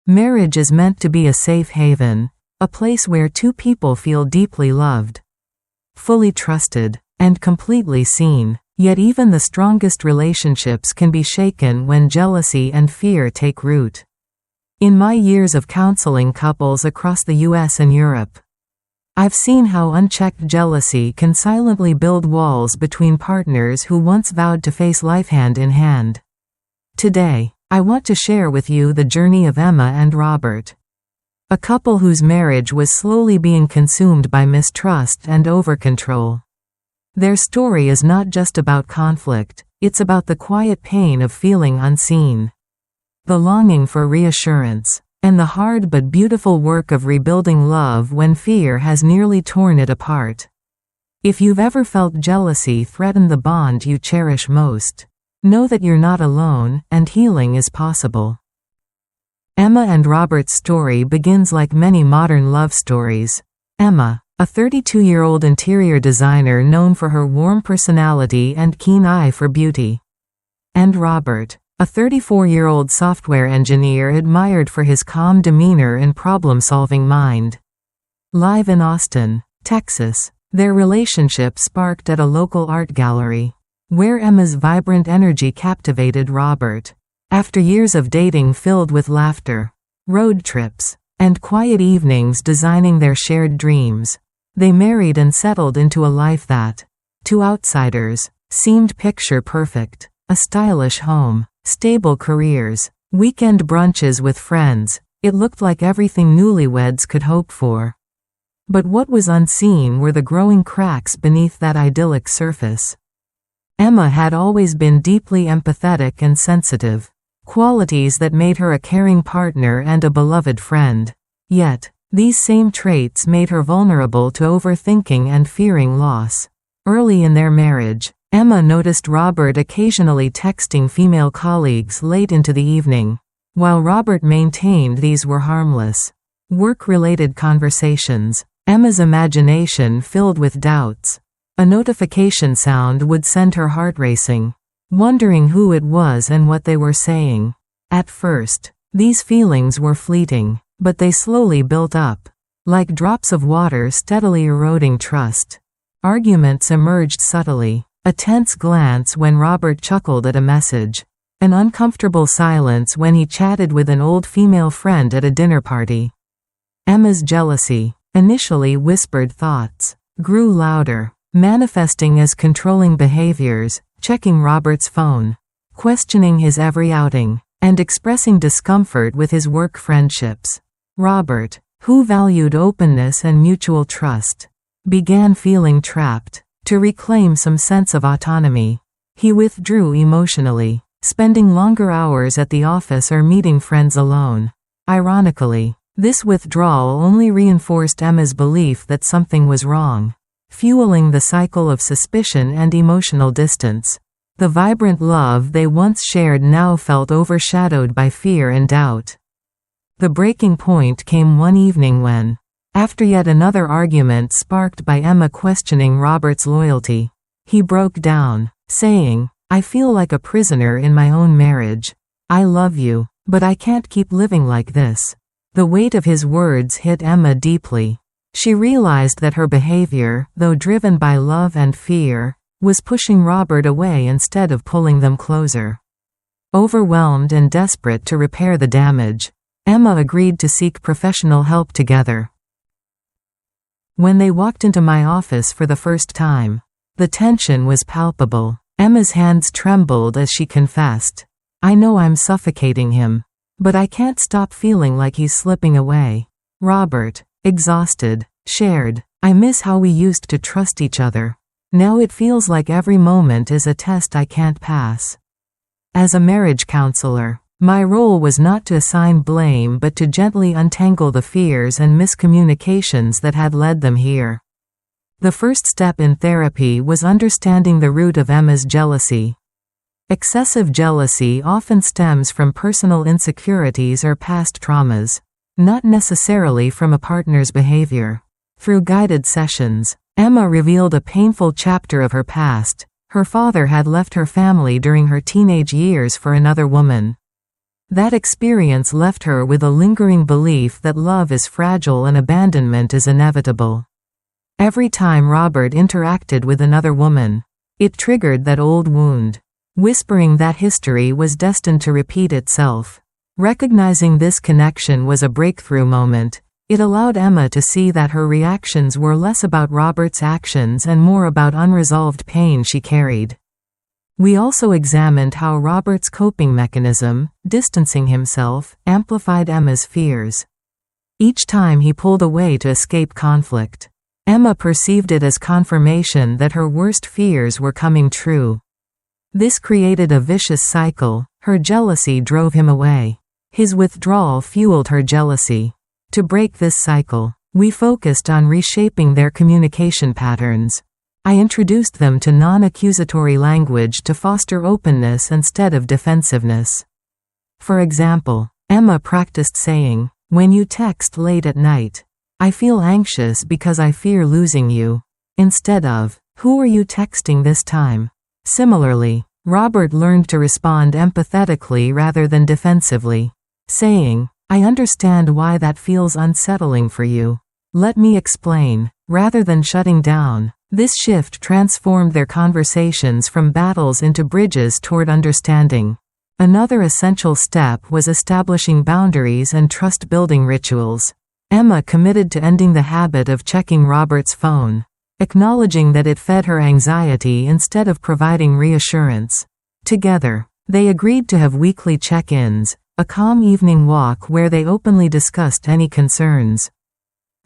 Marriage is meant to be a safe haven, a place where two people feel deeply loved, fully trusted, and completely seen. Yet even the strongest relationships can be shaken when jealousy and fear take root. In my years of counseling couples across the US and Europe, I've seen how unchecked jealousy can silently build walls between partners who once vowed to face life hand in hand. Today, I want to share with you the journey of Emma and Robert, a couple whose marriage was slowly being consumed by mistrust and overcontrol. Their story is not just about conflict, it's about the quiet pain of feeling unseen, the longing for reassurance, and the hard but beautiful work of rebuilding love when fear has nearly torn it apart. If you've ever felt jealousy threaten the bond you cherish most, know that you're not alone, and healing is possible. Emma and Robert's story begins like many modern love stories. Emma, a 32-year-old interior designer known for her warm personality and keen eye for beauty. And Robert, a 34-year-old software engineer admired for his calm demeanor and problem-solving mind. Live in Austin, Texas, their relationship sparked at a local art gallery, where Emma's vibrant energy captivated Robert. After years of dating filled with laughter, road trips, and quiet evenings designing their shared dreams, they married and settled into a life that, to outsiders, seemed picture perfect. A stylish home, stable careers, weekend brunches with friends. It looked like everything newlyweds could hope for. But what was unseen were the growing cracks beneath that idyllic surface. Emma had always been deeply empathetic and sensitive, qualities that made her a caring partner and a beloved friend. Yet, these same traits made her vulnerable to overthinking and fearing loss. Early in their marriage, Emma noticed Robert occasionally texting female colleagues late into the evening, while Robert maintained these were harmless, work-related conversations. Emma's imagination filled with doubts. A notification sound would send her heart racing, wondering who it was and what they were saying. At first, these feelings were fleeting, but they slowly built up, like drops of water steadily eroding trust. Arguments emerged subtly, a tense glance when Robert chuckled at a message, an uncomfortable silence when he chatted with an old female friend at a dinner party. Emma's jealousy, initially whispered thoughts, grew louder, manifesting as controlling behaviors, checking Robert's phone, questioning his every outing, and expressing discomfort with his work friendships. Robert, who valued openness and mutual trust, began feeling trapped. To reclaim some sense of autonomy, he withdrew emotionally, spending longer hours at the office or meeting friends alone. Ironically, this withdrawal only reinforced Emma's belief that something was wrong, fueling the cycle of suspicion and emotional distance. The vibrant love they once shared now felt overshadowed by fear and doubt. The breaking point came one evening when, after yet another argument sparked by Emma questioning Robert's loyalty, he broke down, saying, "I feel like a prisoner in my own marriage. I love you, but I can't keep living like this." The weight of his words hit Emma deeply. She realized that her behavior, though driven by love and fear, was pushing Robert away instead of pulling them closer. Overwhelmed and desperate to repair the damage, Emma agreed to seek professional help together. When they walked into my office for the first time, the tension was palpable. Emma's hands trembled as she confessed, "I know I'm suffocating him, but I can't stop feeling like he's slipping away." Robert, exhausted, shared, "I miss how we used to trust each other. Now it feels like every moment is a test I can't pass." As a marriage counselor, my role was not to assign blame but to gently untangle the fears and miscommunications that had led them here. The first step in therapy was understanding the root of Emma's jealousy. Excessive jealousy often stems from personal insecurities or past traumas, not necessarily from a partner's behavior. Through guided sessions, Emma revealed a painful chapter of her past. Her father had left her family during her teenage years for another woman. That experience left her with a lingering belief that love is fragile and abandonment is inevitable. Every time Robert interacted with another woman, it triggered that old wound, whispering that history was destined to repeat itself. Recognizing this connection was a breakthrough moment. It allowed Emma to see that her reactions were less about Robert's actions and more about unresolved pain she carried. We also examined how Robert's coping mechanism, distancing himself, amplified Emma's fears. Each time he pulled away to escape conflict, Emma perceived it as confirmation that her worst fears were coming true. This created a vicious cycle. Her jealousy drove him away. His withdrawal fueled her jealousy. To break this cycle, we focused on reshaping their communication patterns. I introduced them to non-accusatory language to foster openness instead of defensiveness. For example, Emma practiced saying, "When you text late at night, I feel anxious because I fear losing you," instead of, "Who are you texting this time?" Similarly, Robert learned to respond empathetically rather than defensively, saying, "I understand why that feels unsettling for you. Let me explain," rather than shutting down. This shift transformed their conversations from battles into bridges toward understanding. Another essential step was establishing boundaries and trust-building rituals. Emma committed to ending the habit of checking Robert's phone, acknowledging that it fed her anxiety instead of providing reassurance. Together, they agreed to have weekly check-ins, a calm evening walk where they openly discussed any concerns.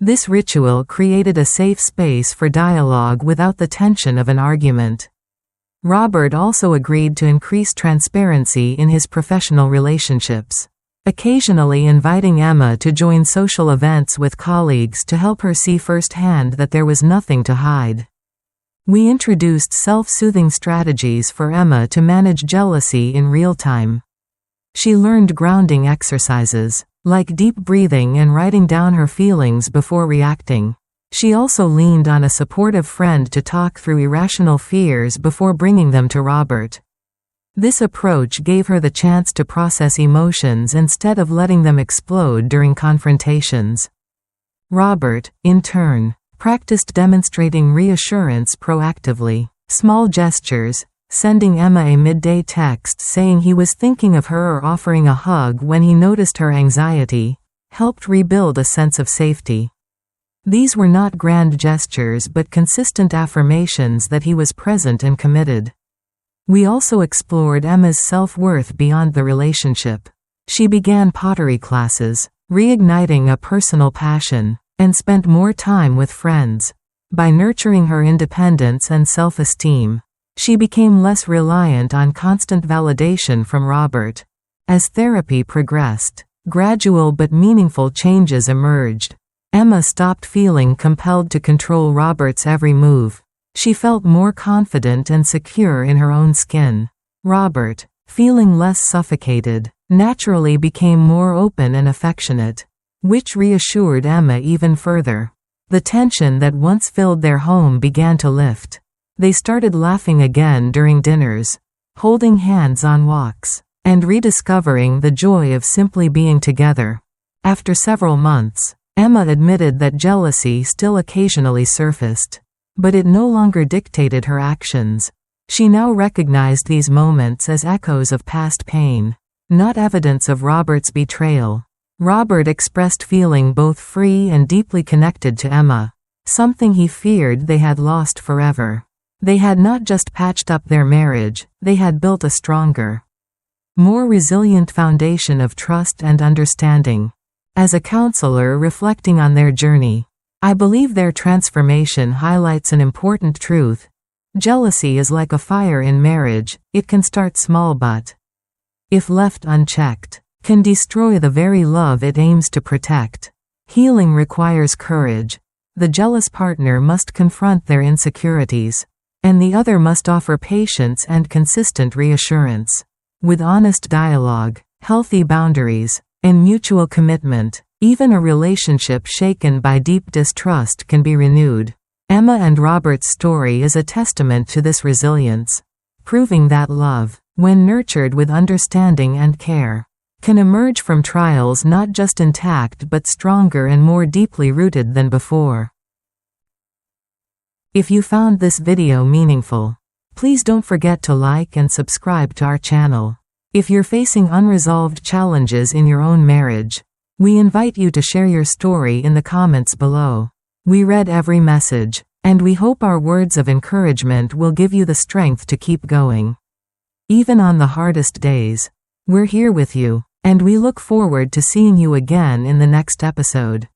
This ritual created a safe space for dialogue without the tension of an argument. Robert also agreed to increase transparency in his professional relationships, occasionally inviting Emma to join social events with colleagues to help her see firsthand that there was nothing to hide. We introduced self-soothing strategies for Emma to manage jealousy in real time. She learned grounding exercises, like deep breathing and writing down her feelings before reacting. She also leaned on a supportive friend to talk through irrational fears before bringing them to Robert. This approach gave her the chance to process emotions instead of letting them explode during confrontations. Robert, in turn, practiced demonstrating reassurance proactively. Small gestures, sending Emma a midday text saying he was thinking of her or offering a hug when he noticed her anxiety, helped rebuild a sense of safety. These were not grand gestures but consistent affirmations that he was present and committed. We also explored Emma's self-worth beyond the relationship. She began pottery classes, reigniting a personal passion, and spent more time with friends. By nurturing her independence and self-esteem, she became less reliant on constant validation from Robert. As therapy progressed, gradual but meaningful changes emerged. Emma stopped feeling compelled to control Robert's every move. She felt more confident and secure in her own skin. Robert, feeling less suffocated, naturally became more open and affectionate, which reassured Emma even further. The tension that once filled their home began to lift. They started laughing again during dinners, holding hands on walks, and rediscovering the joy of simply being together. After several months, Emma admitted that jealousy still occasionally surfaced, but it no longer dictated her actions. She now recognized these moments as echoes of past pain, not evidence of Robert's betrayal. Robert expressed feeling both free and deeply connected to Emma, something he feared they had lost forever. They had not just patched up their marriage, they had built a stronger, more resilient foundation of trust and understanding. As a counselor reflecting on their journey, I believe their transformation highlights an important truth. Jealousy is like a fire in marriage. It can start small but, if left unchecked, can destroy the very love it aims to protect. Healing requires courage. The jealous partner must confront their insecurities, and the other must offer patience and consistent reassurance. With honest dialogue, healthy boundaries, and mutual commitment, even a relationship shaken by deep distrust can be renewed. Emma and Robert's story is a testament to this resilience, proving that love, when nurtured with understanding and care, can emerge from trials not just intact but stronger and more deeply rooted than before. If you found this video meaningful, please don't forget to like and subscribe to our channel. If you're facing unresolved challenges in your own marriage, we invite you to share your story in the comments below. We read every message, and we hope our words of encouragement will give you the strength to keep going. Even on the hardest days, we're here with you, and we look forward to seeing you again in the next episode.